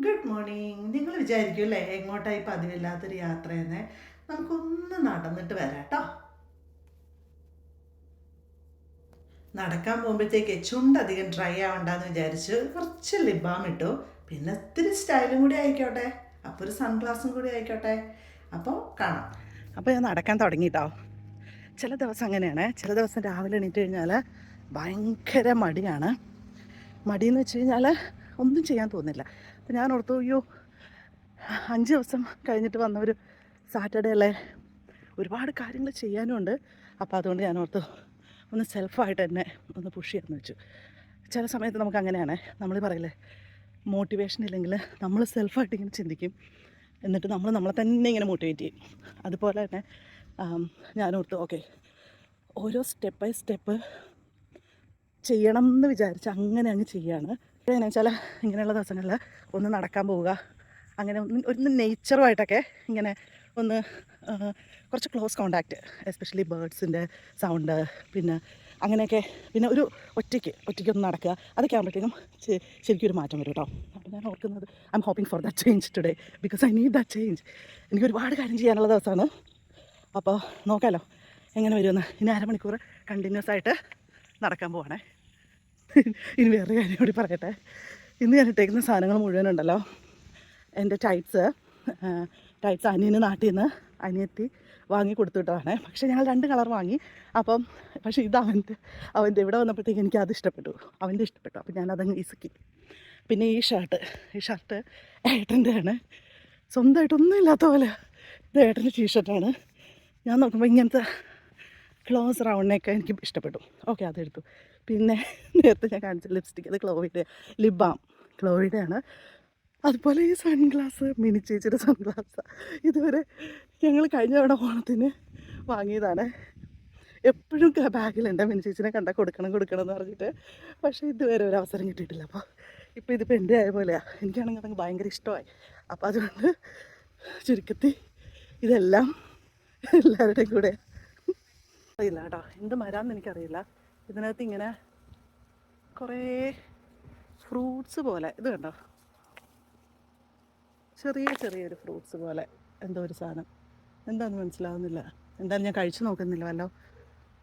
Good morning. നിങ്ങൾ വിചാരിക്കുമല്ലേ എങ്ങോട്ടായി പതിവില്ലാത്തൊരു യാത്രയെന്ന്. നമുക്കൊന്ന് നടന്നിട്ട് വരാം കേട്ടോ. നടക്കാൻ പോകുമ്പോഴത്തേക്ക് ചുണ്ടധികം ഡ്രൈ ആവണ്ടെന്ന് വിചാരിച്ച് കുറച്ച് ലിപ് ബാം ഇട്ടു. പിന്നെ ഇത്തിരി സ്റ്റൈലും കൂടി ആയിക്കോട്ടെ, അപ്പോൾ ഒരു സൺഗ്ലാസും കൂടി ആയിക്കോട്ടെ. അപ്പോൾ കാണാം. അപ്പോൾ ഞാൻ നടക്കാൻ തുടങ്ങിയിട്ടോ. ചില ദിവസം അങ്ങനെയാണ്. ചില ദിവസം രാവിലെ എണീറ്റ് കഴിഞ്ഞാൽ ഭയങ്കര മടിയാണ്. മടിയെന്ന് വെച്ച് കഴിഞ്ഞാൽ ഒന്നും ചെയ്യാൻ തോന്നില്ല. അപ്പോൾ ഞാൻ ഓർത്തു, അയ്യോ 5 ദിവസം കഴിഞ്ഞിട്ട് വന്ന ഒരു സാറ്റർഡേ അല്ലേ, ഒരുപാട് കാര്യങ്ങൾ ചെയ്യാനുമുണ്ട്. അപ്പോൾ അതുകൊണ്ട് ഞാൻ ഓർത്തു ഒന്ന് സെൽഫായിട്ട് എന്നെ ഒന്ന് പുഷ് ചെയ്യാമെന്ന് വെച്ചു. ചില സമയത്ത് നമുക്ക് അങ്ങനെയാണ്, നമ്മൾ പറയില്ലേ, മോട്ടിവേഷൻ ഇല്ലെങ്കിൽ നമ്മൾ സെൽഫായിട്ട് ഇങ്ങനെ ചിന്തിക്കും, എന്നിട്ട് നമ്മൾ നമ്മളെ തന്നെ ഇങ്ങനെ മോട്ടിവേറ്റ് ചെയ്യും. അതുപോലെ തന്നെ ഞാൻ ഓർത്തു, ഓക്കെ, ഓരോ സ്റ്റെപ്പ് ബൈ സ്റ്റെപ്പ് ചെയ്യണം എന്ന് വിചാരിച്ച് അങ്ങനെ അങ്ങ് ചെയ്യുകയാണ്. എന്നു വെച്ചാൽ ഇങ്ങനെയുള്ള ദിവസങ്ങളിൽ ഒന്ന് നടക്കാൻ പോവുക, അങ്ങനെ ഒന്ന് നേച്ചറുമായിട്ടൊക്കെ ഇങ്ങനെ ഒന്ന് കുറച്ച് ക്ലോസ് കോണ്ടാക്റ്റ്, എസ്പെഷ്യലി ബേർഡ്സിൻ്റെ സൗണ്ട്, പിന്നെ അങ്ങനെയൊക്കെ, പിന്നെ ഒരു ഒറ്റയ്ക്കൊന്ന് നടക്കുക, അതൊക്കെ ആകുമ്പോഴത്തേക്കും ശരിക്കും ഒരു മാറ്റം വരും കേട്ടോ. അപ്പോൾ ഞാൻ ഓർക്കുന്നത്, I am hoping for that change today, because I need that change. എനിക്ക് ഒരുപാട് കാര്യം ചെയ്യാനുള്ള ദിവസമാണ്. അപ്പോൾ നോക്കാമല്ലോ എങ്ങനെ വരുമെന്ന്. ഇനി അരമണിക്കൂർ കണ്ടിന്യൂസ് ആയിട്ട് നടക്കാൻ പോവാണേ. ഇനി വേറെ കാര്യം കൂടി പറയട്ടെ. ഇന്ന് ഞാൻ ഇട്ടേക്കുന്ന സാധനങ്ങൾ മുഴുവനുണ്ടല്ലോ, എൻ്റെ ടൈറ്റ്സ് അനിയന് നാട്ടിൽ നിന്ന് അനിയത്തി വാങ്ങി കൊടുത്തുവിട്ടതാണ്. പക്ഷേ ഞങ്ങൾ 2 കളർ വാങ്ങി. അപ്പം പക്ഷേ ഇത് അവൻ്റെ ഇവിടെ വന്നപ്പോഴത്തേക്ക് എനിക്കത് ഇഷ്ടപ്പെട്ടു, അവൻ്റെ ഇഷ്ടപ്പെട്ടു. അപ്പോൾ ഞാനതങ്ങ് ഇസുക്കി. പിന്നെ ഈ ഷർട്ട് ഏട്ടൻ്റെയാണ്, സ്വന്തമായിട്ടൊന്നും ഇല്ലാത്ത പോലെ. ഇത് ഏട്ടൻ്റെ ടീഷർട്ടാണ്. ഞാൻ നോക്കുമ്പോൾ ഇങ്ങനത്തെ ക്ലോസ് റൗണ്ടിനൊക്കെ എനിക്ക് ഇഷ്ടപ്പെട്ടു. ഓക്കെ, അതെടുത്തു. പിന്നെ നേരത്തെ ഞാൻ കാണിച്ച ലിപ്സ്റ്റിക്, അത് ക്ലോയുടെ ലിപ് ബാം, ക്ലോയുടെയാണ്. അതുപോലെ ഈ സൺഗ്ലാസ് മിനി ചേച്ചിയുടെ സൺഗ്ലാസ് ഇതുവരെ ഞങ്ങൾ കഴിഞ്ഞ തവണ ഓണത്തിന് വാങ്ങിയതാണ്. എപ്പോഴും ബാഗിലുണ്ട് മിനി ചേച്ചിനെ കണ്ടാൽ കൊടുക്കണം എന്ന് പറഞ്ഞിട്ട്. പക്ഷേ ഇതുവരെ ഒരു അവസരം കിട്ടിയിട്ടില്ല. അപ്പോൾ ഇപ്പോൾ ഇതിപ്പോൾ എൻ്റെ ആയ പോലെയാണ്. എനിക്കാണെങ്കിൽ അതങ്ങ് ഭയങ്കര ഇഷ്ടമായി. അപ്പോൾ അതുകൊണ്ട് ചുരുക്കത്തിൽ ഇതെല്ലാം എല്ലാവരുടെയും കൂടെ അറിയില്ല കേട്ടോ, എന്ത് മരാമെന്ന് എനിക്കറിയില്ല. ഇതിനകത്ത് ഇങ്ങനെ കുറേ ഫ്രൂട്ട്സ് പോലെ, ഇത് കണ്ടോ, ചെറിയൊരു ഫ്രൂട്ട്സ് പോലെ എന്തോ ഒരു സാധനം, എന്താണെന്ന് മനസ്സിലാവുന്നില്ല. എന്തായാലും ഞാൻ കഴിച്ചു നോക്കുന്നില്ല, വല്ലോ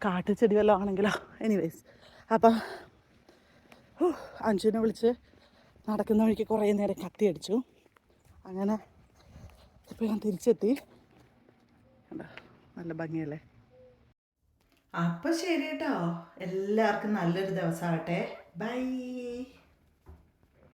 കാട്ടുചെടി വല്ലോ ആണെങ്കിലോ. എനിവേസ്, അപ്പം അഞ്ജുവിനെ വിളിച്ച് നടക്കുന്ന വഴിക്ക് കുറേ നേരം കത്തി അടിച്ചു. അങ്ങനെ ഇപ്പോൾ ഞാൻ തിരിച്ചെത്തി. കണ്ടോ, നല്ല ഭംഗിയല്ലേ. അപ്പോൾ ശരി കേട്ടോ, എല്ലാവർക്കും നല്ലൊരു ദിവസമാകട്ടെ. ബൈ.